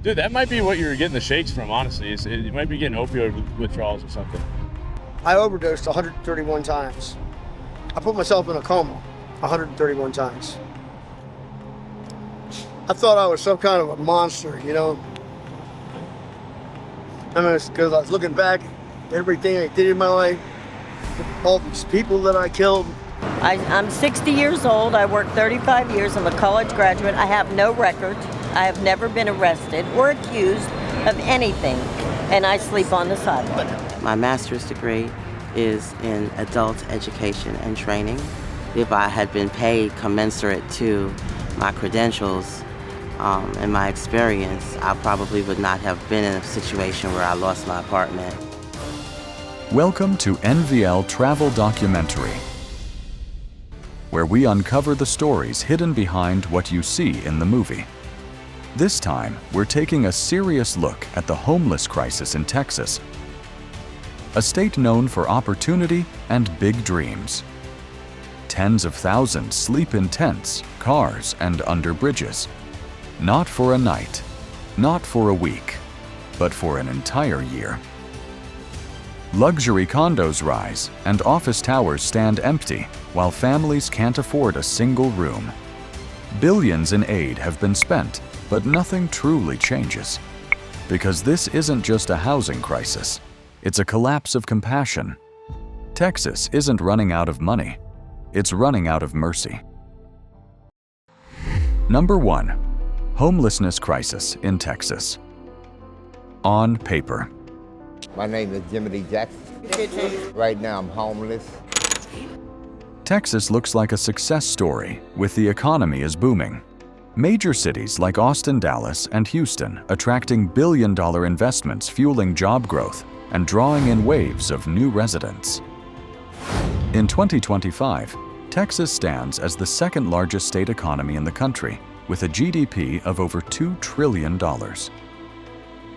Dude, that might be what you're getting the shakes from, honestly. You might be getting opioid withdrawals or something. I overdosed 131 times. I put myself in a coma 131 times. I thought I was some kind of a monster, you know? I mean, because I was looking back at everything I did in my life, all these people that I killed. I'm 60 years old. I worked 35 years. I'm a college graduate. I have no record. I have never been arrested or accused of anything, and I sleep on the sidewalk. My master's degree is in adult education and training. If I had been paid commensurate to my credentials and my experience, I probably would not have been in a situation where I lost my apartment. Welcome to NVL Travel Documentary, where we uncover the stories hidden behind what you see in the movie. This time, we're taking a serious look at the homeless crisis in Texas, a state known for opportunity and big dreams. Tens of thousands sleep in tents, cars, and under bridges. Not for a night, not for a week, but for an entire year. Luxury condos rise and office towers stand empty while families can't afford a single room. Billions in aid have been spent, but nothing truly changes. Because this isn't just a housing crisis, it's a collapse of compassion. Texas isn't running out of money, it's running out of mercy. Number 1. Homelessness crisis in Texas. On paper. My name is Jimmy Jackson. Right now I'm homeless. Texas looks like a success story, with the economy is booming. Major cities like Austin, Dallas, and Houston attracting billion-dollar investments fueling job growth and drawing in waves of new residents. In 2025, Texas stands as the second largest state economy in the country, with a GDP of over $2 trillion.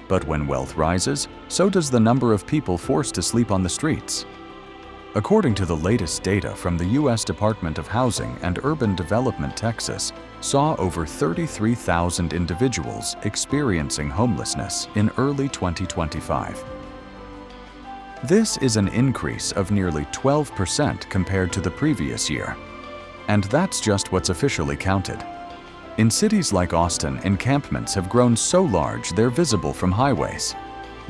But when wealth rises, so does the number of people forced to sleep on the streets. According to the latest data from the U.S. Department of Housing and Urban Development, Texas saw over 33,000 individuals experiencing homelessness in early 2025. This is an increase of nearly 12% compared to the previous year. And that's just what's officially counted. In cities like Austin, encampments have grown so large they're visible from highways.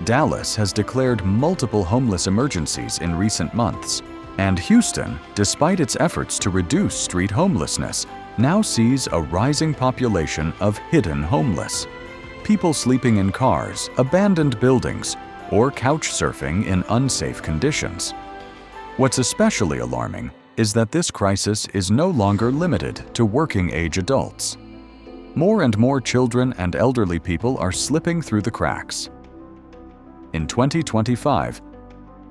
Dallas has declared multiple homeless emergencies in recent months. And Houston, despite its efforts to reduce street homelessness, now sees a rising population of hidden homeless. People sleeping in cars, abandoned buildings, or couch surfing in unsafe conditions. What's especially alarming is that this crisis is no longer limited to working-age adults. More and more children and elderly people are slipping through the cracks. In 2025,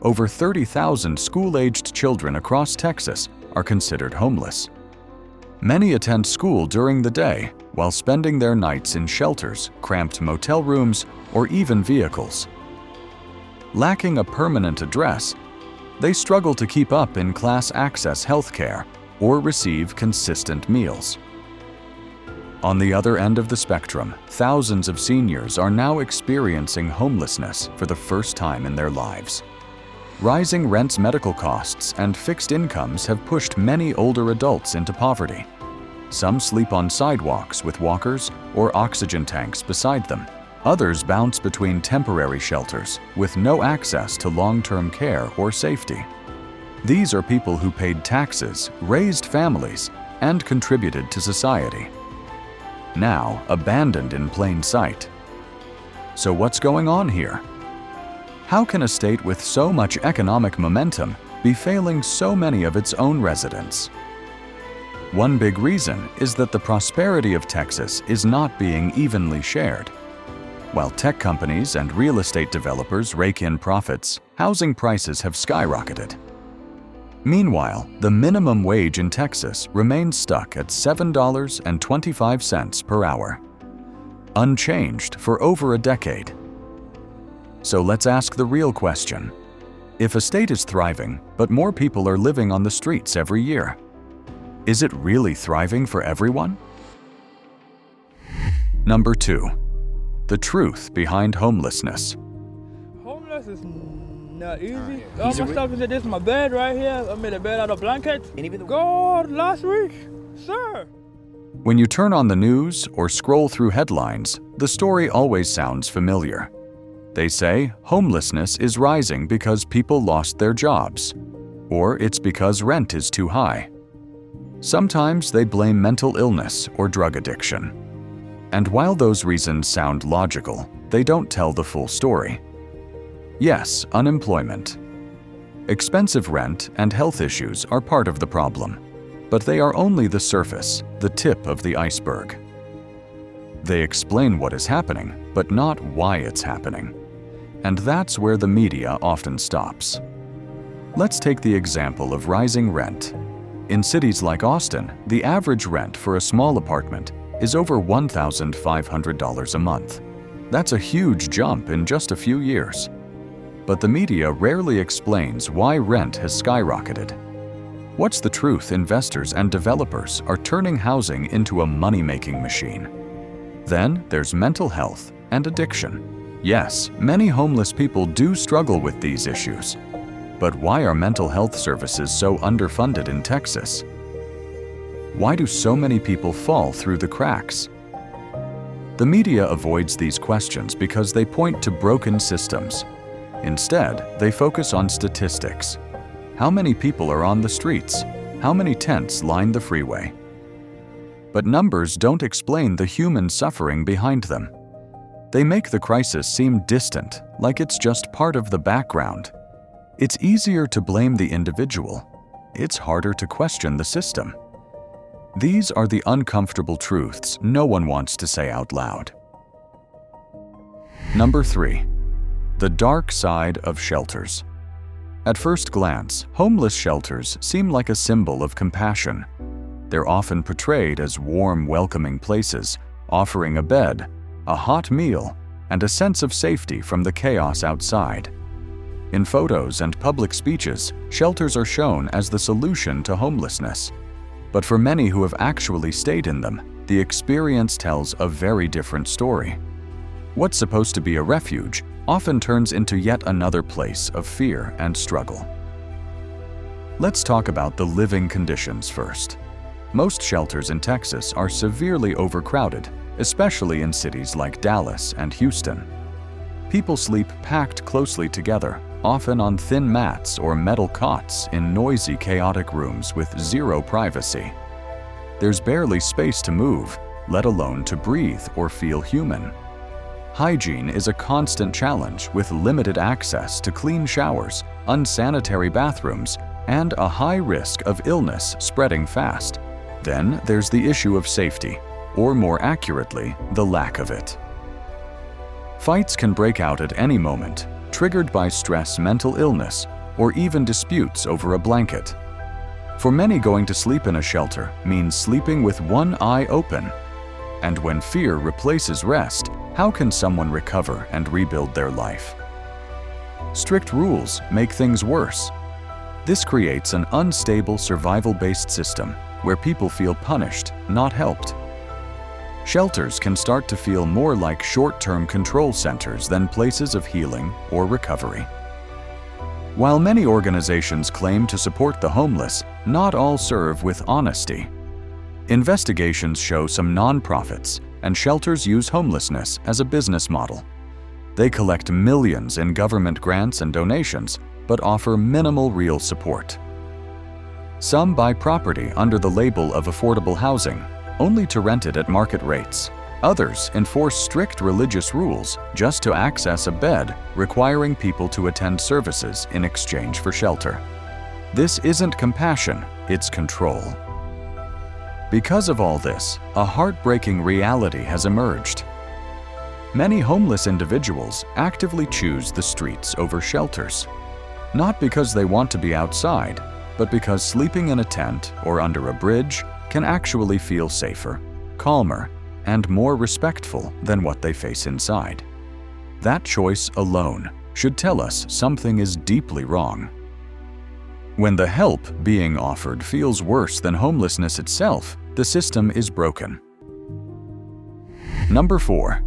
over 30,000 school-aged children across Texas are considered homeless. Many attend school during the day while spending their nights in shelters, cramped motel rooms, or even vehicles. Lacking a permanent address, they struggle to keep up in class access healthcare or receive consistent meals. On the other end of the spectrum, thousands of seniors are now experiencing homelessness for the first time in their lives. Rising rents, medical costs, and fixed incomes have pushed many older adults into poverty. Some sleep on sidewalks with walkers or oxygen tanks beside them. Others bounce between temporary shelters with no access to long-term care or safety. These are people who paid taxes, raised families, and contributed to society. Now abandoned in plain sight. So what's going on here? How can a state with so much economic momentum be failing so many of its own residents? One big reason is that the prosperity of Texas is not being evenly shared. While tech companies and real estate developers rake in profits, housing prices have skyrocketed. Meanwhile, the minimum wage in Texas remains stuck at $7.25 per hour, unchanged for over a decade. So let's ask the real question. If a state is thriving, but more people are living on the streets every year, is it really thriving for everyone? Number 2. the truth behind homelessness. Homeless is not easy. All my stuff is in this my bed right here. I made a bed out of blankets. And even God, last week, sir. When you turn on the news or scroll through headlines, the story always sounds familiar. They say homelessness is rising because people lost their jobs, or it's because rent is too high. Sometimes they blame mental illness or drug addiction. And while those reasons sound logical, they don't tell the full story. Yes, unemployment. Expensive rent and health issues are part of the problem, but they are only the surface, the tip of the iceberg. They explain what is happening, but not why it's happening. And that's where the media often stops. Let's take the example of rising rent. In cities like Austin, the average rent for a small apartment is over $1,500 a month. That's a huge jump in just a few years. But the media rarely explains why rent has skyrocketed. What's the truth investors and developers are turning housing into a money-making machine? Then there's mental health and addiction. Yes, many homeless people do struggle with these issues. But why are mental health services so underfunded in Texas? Why do so many people fall through the cracks? The media avoids these questions because they point to broken systems. Instead, they focus on statistics. How many people are on the streets? How many tents line the freeway? But numbers don't explain the human suffering behind them. They make the crisis seem distant, like it's just part of the background. It's easier to blame the individual. It's harder to question the system. These are the uncomfortable truths no one wants to say out loud. Number 3. The dark side of shelters. At first glance, homeless shelters seem like a symbol of compassion. They're often portrayed as warm, welcoming places, offering a bed, a hot meal, and a sense of safety from the chaos outside. In photos and public speeches, shelters are shown as the solution to homelessness. But for many who have actually stayed in them, the experience tells a very different story. What's supposed to be a refuge often turns into yet another place of fear and struggle. Let's talk about the living conditions first. Most shelters in Texas are severely overcrowded, especially in cities like Dallas and Houston. People sleep packed closely together, often on thin mats or metal cots in noisy, chaotic rooms with zero privacy. There's barely space to move, let alone to breathe or feel human. Hygiene is a constant challenge with limited access to clean showers, unsanitary bathrooms, and a high risk of illness spreading fast. Then there's the issue of safety, or more accurately, the lack of it. Fights can break out at any moment, triggered by stress, mental illness, or even disputes over a blanket. For many, going to sleep in a shelter means sleeping with one eye open. And when fear replaces rest, how can someone recover and rebuild their life? Strict rules make things worse. This creates an unstable, survival-based system where people feel punished, not helped. Shelters can start to feel more like short-term control centers than places of healing or recovery. While many organizations claim to support the homeless, not all serve with honesty. Investigations show some nonprofits and shelters use homelessness as a business model. They collect millions in government grants and donations, but offer minimal real support. Some buy property under the label of affordable housing, only to rent it at market rates. Others enforce strict religious rules just to access a bed, requiring people to attend services in exchange for shelter. This isn't compassion, it's control. Because of all this, a heartbreaking reality has emerged. Many homeless individuals actively choose the streets over shelters, not because they want to be outside, but because sleeping in a tent or under a bridge can actually feel safer, calmer, and more respectful than what they face inside. That choice alone should tell us something is deeply wrong. When the help being offered feels worse than homelessness itself, the system is broken. Number 4.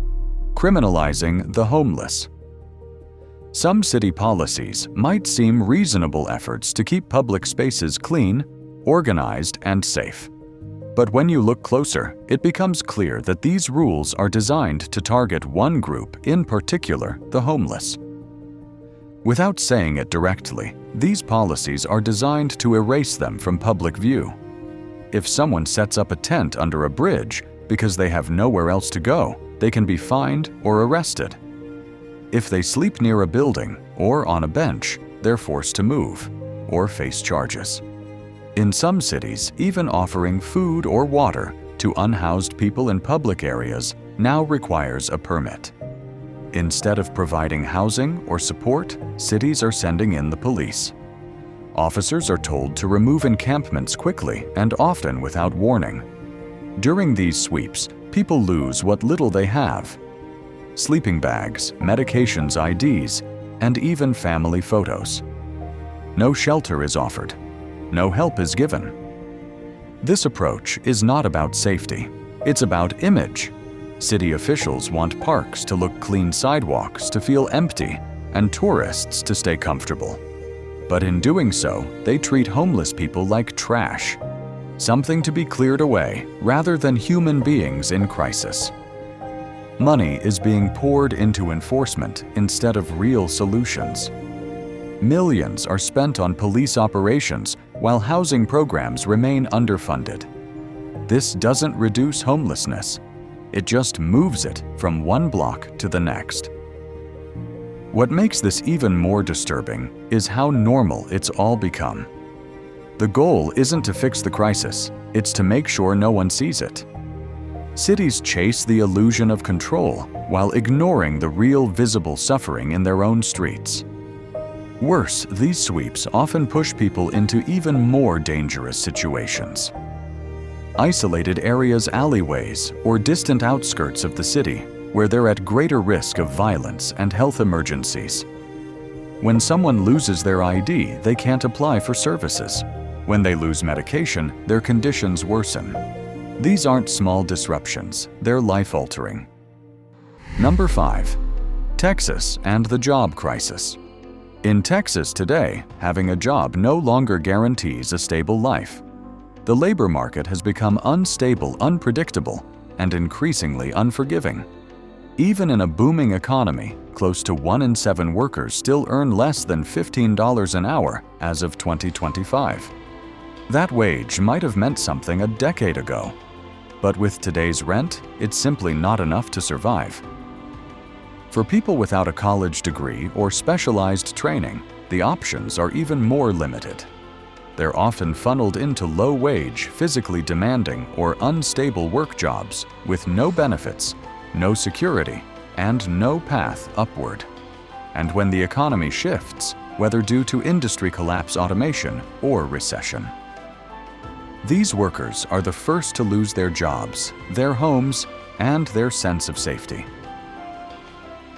Criminalizing the homeless. Some city policies might seem reasonable efforts to keep public spaces clean, organized, and safe. But when you look closer, it becomes clear that these rules are designed to target one group, in particular, the homeless. Without saying it directly, these policies are designed to erase them from public view. If someone sets up a tent under a bridge because they have nowhere else to go, they can be fined or arrested. If they sleep near a building or on a bench, they're forced to move or face charges. In some cities, even offering food or water to unhoused people in public areas now requires a permit. Instead of providing housing or support, cities are sending in the police. Officers are told to remove encampments quickly and often without warning. During these sweeps, people lose what little they have: sleeping bags, medications, IDs, and even family photos. No shelter is offered. No help is given. This approach is not about safety. It's about image. City officials want parks to look clean, sidewalks to feel empty, and tourists to stay comfortable. But in doing so, they treat homeless people like trash, something to be cleared away rather than human beings in crisis. Money is being poured into enforcement instead of real solutions. Millions are spent on police operations while housing programs remain underfunded. This doesn't reduce homelessness. It just moves it from one block to the next. What makes this even more disturbing is how normal it's all become. The goal isn't to fix the crisis, it's to make sure no one sees it. Cities chase the illusion of control while ignoring the real visible suffering in their own streets. Worse, these sweeps often push people into even more dangerous situations. Isolated areas, alleyways, or distant outskirts of the city, where they're at greater risk of violence and health emergencies. When someone loses their ID, they can't apply for services. When they lose medication, their conditions worsen. These aren't small disruptions, they're life-altering. Number 5. Texas and the job crisis. In Texas today, having a job no longer guarantees a stable life. The labor market has become unstable, unpredictable, and increasingly unforgiving. Even in a booming economy, close to 1 in 7 workers still earn less than $15 an hour as of 2025. That wage might have meant something a decade ago, but with today's rent, it's simply not enough to survive. For people without a college degree or specialized training, the options are even more limited. They're often funneled into low-wage, physically demanding, or unstable work jobs with no benefits, no security, and no path upward. And when the economy shifts, whether due to industry collapse, automation, or recession, these workers are the first to lose their jobs, their homes, and their sense of safety.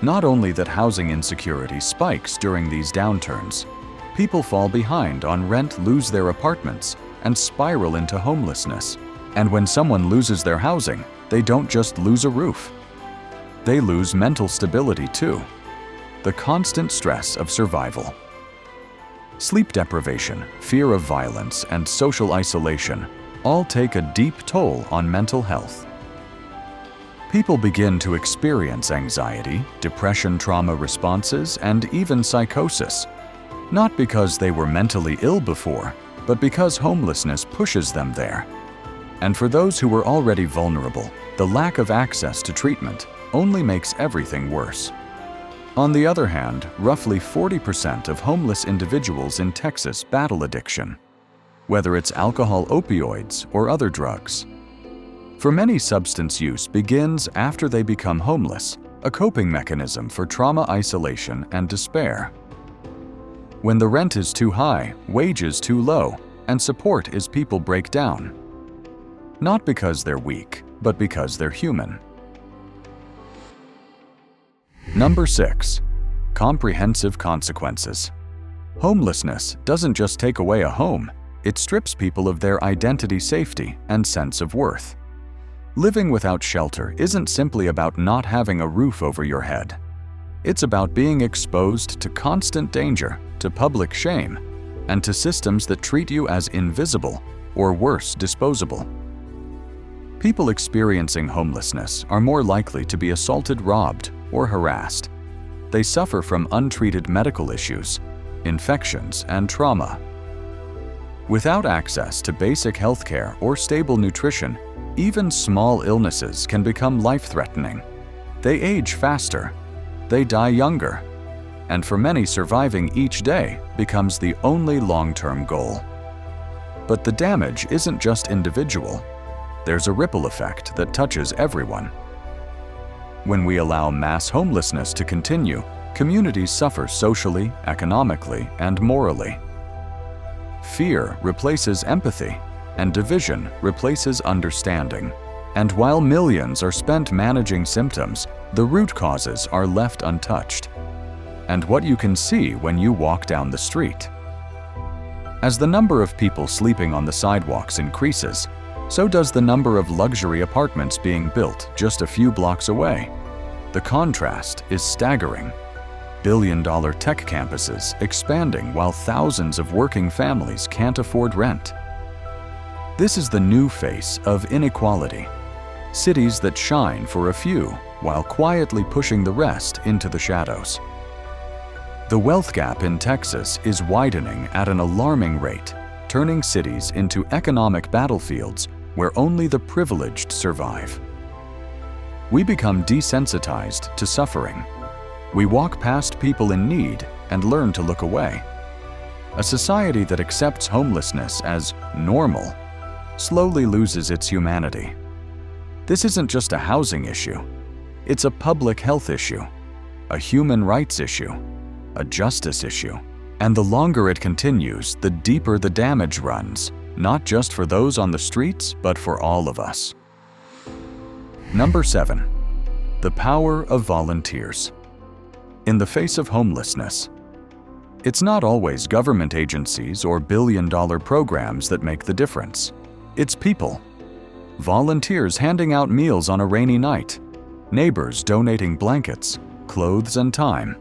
Not only that housing insecurity spikes during these downturns, people fall behind on rent, lose their apartments, and spiral into homelessness. And when someone loses their housing, they don't just lose a roof. They lose mental stability too. The constant stress of survival. Sleep deprivation, fear of violence, and social isolation all take a deep toll on mental health. People begin to experience anxiety, depression, trauma responses, and even psychosis. Not because they were mentally ill before, but because homelessness pushes them there. And for those who were already vulnerable, the lack of access to treatment only makes everything worse. On the other hand, roughly 40% of homeless individuals in Texas battle addiction, whether it's alcohol, opioids, or other drugs. For many, substance use begins after they become homeless, a coping mechanism for trauma, isolation, and despair. When the rent is too high, wages too low, and support is people break down. Not because they're weak, but because they're human. Number 6. Comprehensive consequences. Homelessness doesn't just take away a home, it strips people of their identity, safety, and sense of worth. Living without shelter isn't simply about not having a roof over your head. It's about being exposed to constant danger, to public shame, and to systems that treat you as invisible or worse, disposable. People experiencing homelessness are more likely to be assaulted, robbed, or harassed. They suffer from untreated medical issues, infections, and trauma. Without access to basic health care or stable nutrition, even small illnesses can become life-threatening. They age faster, they die younger, and for many, surviving each day becomes the only long-term goal. But the damage isn't just individual. There's a ripple effect that touches everyone. When we allow mass homelessness to continue, communities suffer socially, economically, and morally. Fear replaces empathy, and division replaces understanding. And while millions are spent managing symptoms, the root causes are left untouched. And what you can see when you walk down the street. As the number of people sleeping on the sidewalks increases, so does the number of luxury apartments being built just a few blocks away. The contrast is staggering. Billion-dollar tech campuses expanding while thousands of working families can't afford rent. This is the new face of inequality. Cities that shine for a few while quietly pushing the rest into the shadows. The wealth gap in Texas is widening at an alarming rate, turning cities into economic battlefields where only the privileged survive. We become desensitized to suffering. We walk past people in need and learn to look away. A society that accepts homelessness as normal slowly loses its humanity. This isn't just a housing issue. It's a public health issue, a human rights issue, a justice issue. And the longer it continues, the deeper the damage runs, not just for those on the streets, but for all of us. Number 7. The power of volunteers. In the face of homelessness, it's not always government agencies or billion-dollar programs that make the difference. It's people. Volunteers handing out meals on a rainy night, neighbors donating blankets, clothes, and time.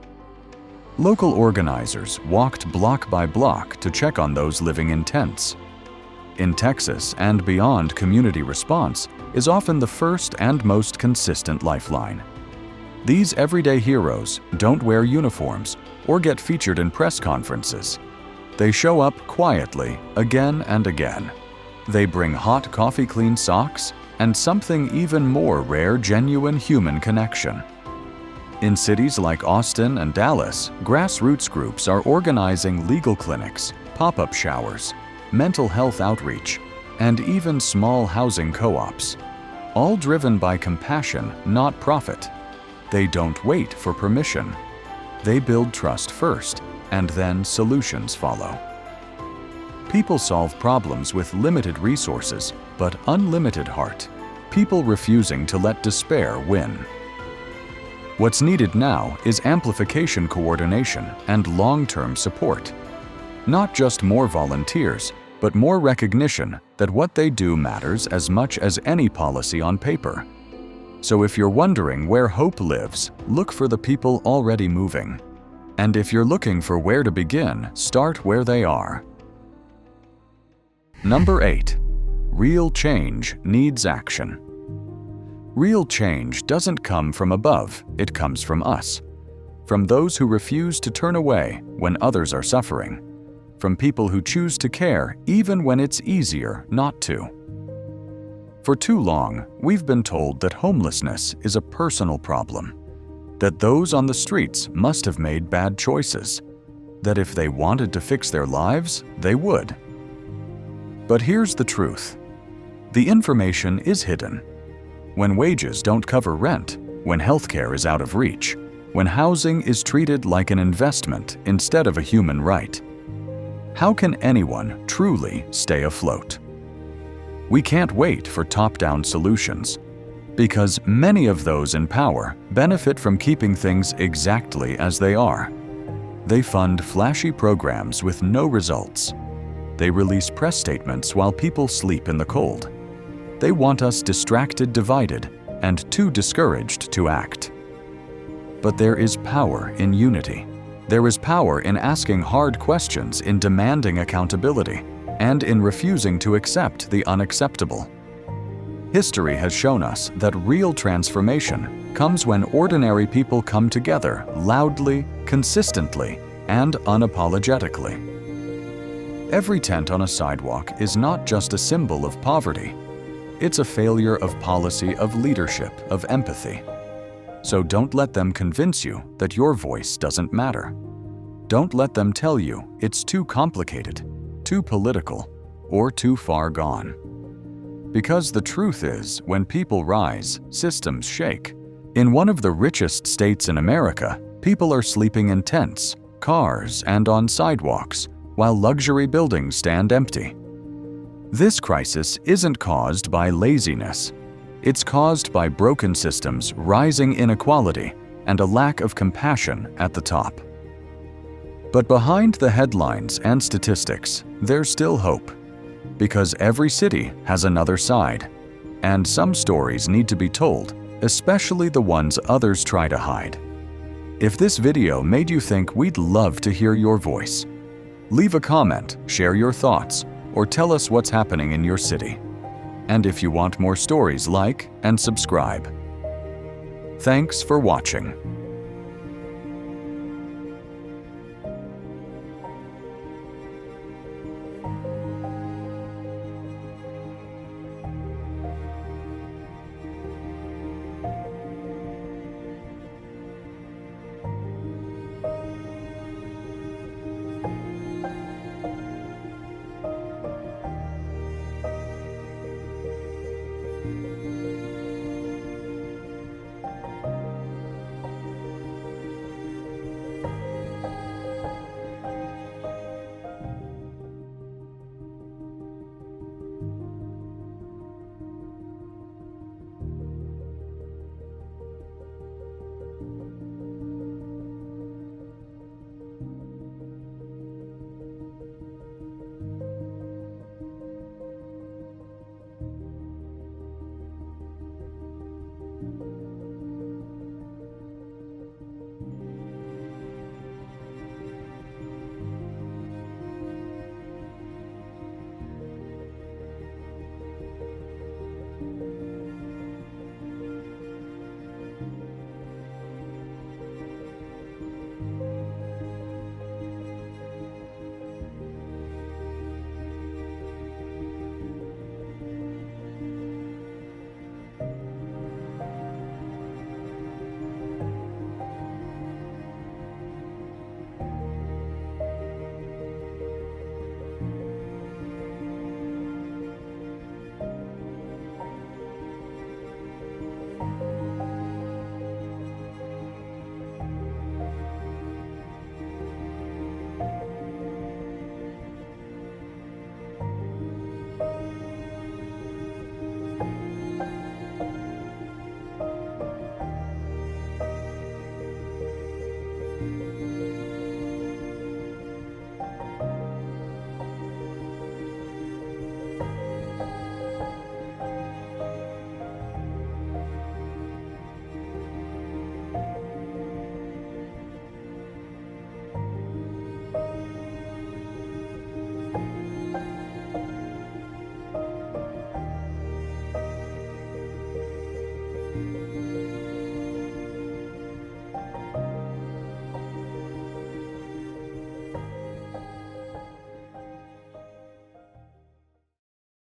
Local organizers walked block by block to check on those living in tents. In Texas and beyond, community response is often the first and most consistent lifeline. These everyday heroes don't wear uniforms or get featured in press conferences. They show up quietly again and again. They bring hot coffee-clean socks and something even more rare, genuine human connection. In cities like Austin and Dallas, grassroots groups are organizing legal clinics, pop-up showers, mental health outreach, and even small housing co-ops, all driven by compassion, not profit. They don't wait for permission. They build trust first, and then solutions follow. People solve problems with limited resources, but unlimited heart. People refusing to let despair win. What's needed now is amplification, coordination, and long-term support. Not just more volunteers, but more recognition that what they do matters as much as any policy on paper. So if you're wondering where hope lives, look for the people already moving. And if you're looking for where to begin, start where they are. Number 8. Real change needs action. Real change doesn't come from above, it comes from us. From those who refuse to turn away when others are suffering. From people who choose to care even when it's easier not to. For too long, we've been told that homelessness is a personal problem, that those on the streets must have made bad choices, that if they wanted to fix their lives, they would. But here's the truth. The information is hidden. When wages don't cover rent, when healthcare is out of reach, when housing is treated like an investment instead of a human right, how can anyone truly stay afloat? We can't wait for top-down solutions, because many of those in power benefit from keeping things exactly as they are. They fund flashy programs with no results. They release press statements while people sleep in the cold. They want us distracted, divided, and too discouraged to act. But there is power in unity. There is power in asking hard questions, in demanding accountability, and in refusing to accept the unacceptable. History has shown us that real transformation comes when ordinary people come together loudly, consistently, and unapologetically. Every tent on a sidewalk is not just a symbol of poverty. It's a failure of policy, of leadership, of empathy. So don't let them convince you that your voice doesn't matter. Don't let them tell you it's too complicated, too political, or too far gone. Because the truth is, when people rise, systems shake. In one of the richest states in America, people are sleeping in tents, cars, and on sidewalks, while luxury buildings stand empty. This crisis isn't caused by laziness. It's caused by broken systems, rising inequality, and a lack of compassion at the top. But behind the headlines and statistics, there's still hope. Because every city has another side, and some stories need to be told, especially the ones others try to hide. If this video made you think, we'd love to hear your voice. Leave a comment, share your thoughts, or tell us what's happening in your city. And if you want more stories, like and subscribe. Thanks for watching.